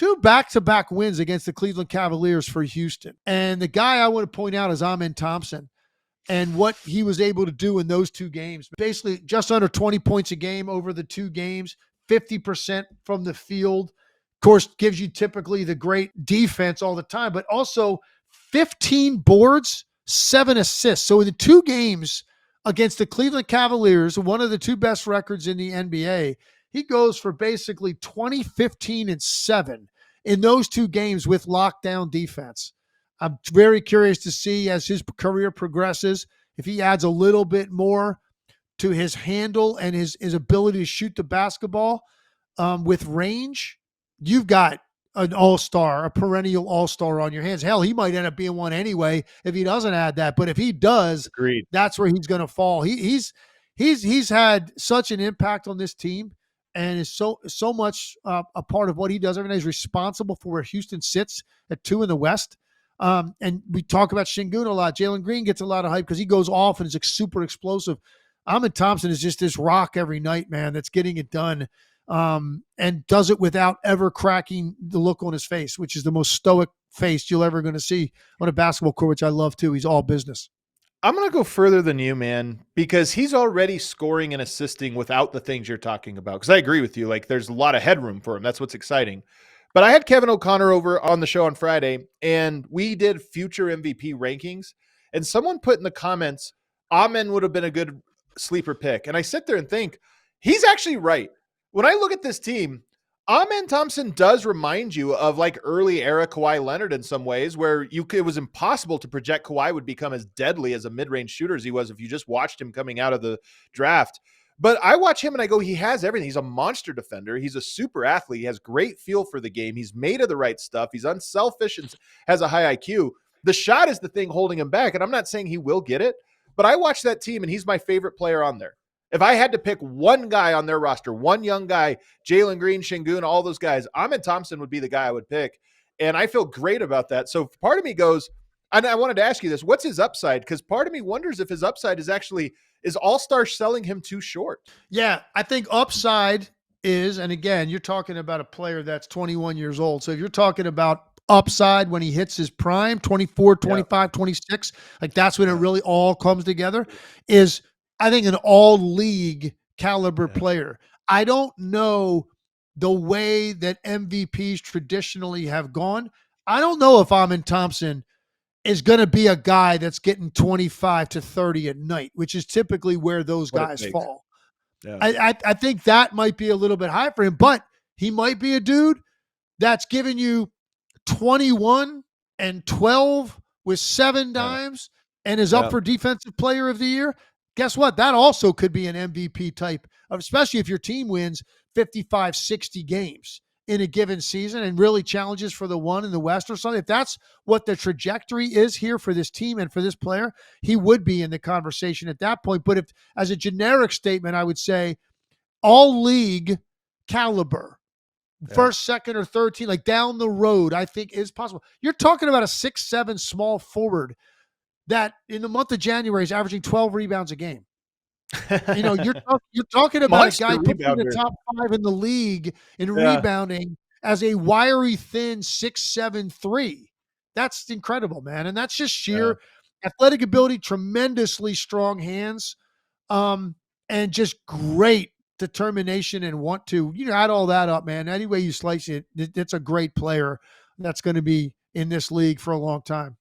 two back-to-back wins against the Cleveland Cavaliers for Houston. And the guy I want to point out is Thompson and what he was able to do in those two games. Basically, just under 20 points a game over the two games, 50% from the field. Of course, gives you typically the great defense all the time, but also 15 boards, 7 assists. So in the two games against the Cleveland Cavaliers, one of the two best records in the NBA, he goes for basically 20, 15, and 7 in those two games with lockdown defense. I'm very curious to see as his career progresses, if he adds a little bit more to his handle and his ability to shoot the basketball with range. You've got an all-star, a perennial all-star on your hands. Hell, he might end up being one anyway if he doesn't add that. But if he does, Agreed. That's where he's going to fall. He's had such an impact on this team and is so much a part of what he does every day. He's responsible for where Houston sits at 2 in the West. And we talk about Şengün a lot. Jalen Green gets a lot of hype because he goes off and is super explosive. Thompson is just this rock every night, man, that's getting it done. And does it without ever cracking the look on his face, which is the most stoic face you're ever going to see on a basketball court, which I love too. He's all business. I'm going to go further than you, man, because he's already scoring and assisting without the things you're talking about. Because I agree with you. Like, there's a lot of headroom for him. That's what's exciting. But I had Kevin O'Connor over on the show on Friday, and we did future MVP rankings. And someone put in the comments, Amen would have been a good sleeper pick. And I sit there and think, he's actually right. When I look at this team, Thompson does remind you of like early era Kawhi Leonard in some ways, where it was impossible to project Kawhi would become as deadly as a mid-range shooter as he was if you just watched him coming out of the draft. But I watch him and I go, he has everything. He's a monster defender. He's a super athlete. He has great feel for the game. He's made of the right stuff. He's unselfish and has a high IQ. The shot is the thing holding him back. And I'm not saying he will get it, but I watch that team and he's my favorite player on there. If I had to pick one guy on their roster, one young guy, Jalen Green, Şengün, all those guys, Thompson would be the guy I would pick. And I feel great about that. So part of me goes, and I wanted to ask you this, what's his upside? Because part of me wonders if his upside is All-Star selling him too short? Yeah, I think upside is, and again, you're talking about a player that's 21 years old. So if you're talking about upside when he hits his prime, 24, 25, 26, like that's when it really all comes together, is I think an all-league caliber player. I don't know the way that MVPs traditionally have gone. I don't know if Thompson is going to be a guy that's getting 25 to 30 at night, which is typically where those guys fall. Yeah. I think that might be a little bit high for him, but he might be a dude that's giving you 21 and 12 with 7 dimes and is up for Defensive Player of the Year. Guess what? That also could be an MVP type, especially if your team wins 55, 60 games in a given season and really challenges for the one in the West or something. If that's what the trajectory is here for this team and for this player, he would be in the conversation at that point. But if, as a generic statement, I would say all league caliber, first, second, or third team, like down the road, I think is possible. You're talking about a 6'7" small forward that in the month of January is averaging 12 rebounds a game. You know, you're talking about a guy put in the top 5 in the league in rebounding as a wiry, thin 6'7" 3. That's incredible, man. And that's just sheer athletic ability, tremendously strong hands, and just great determination and want to, add all that up, man. Any way you slice it, it's a great player that's going to be in this league for a long time.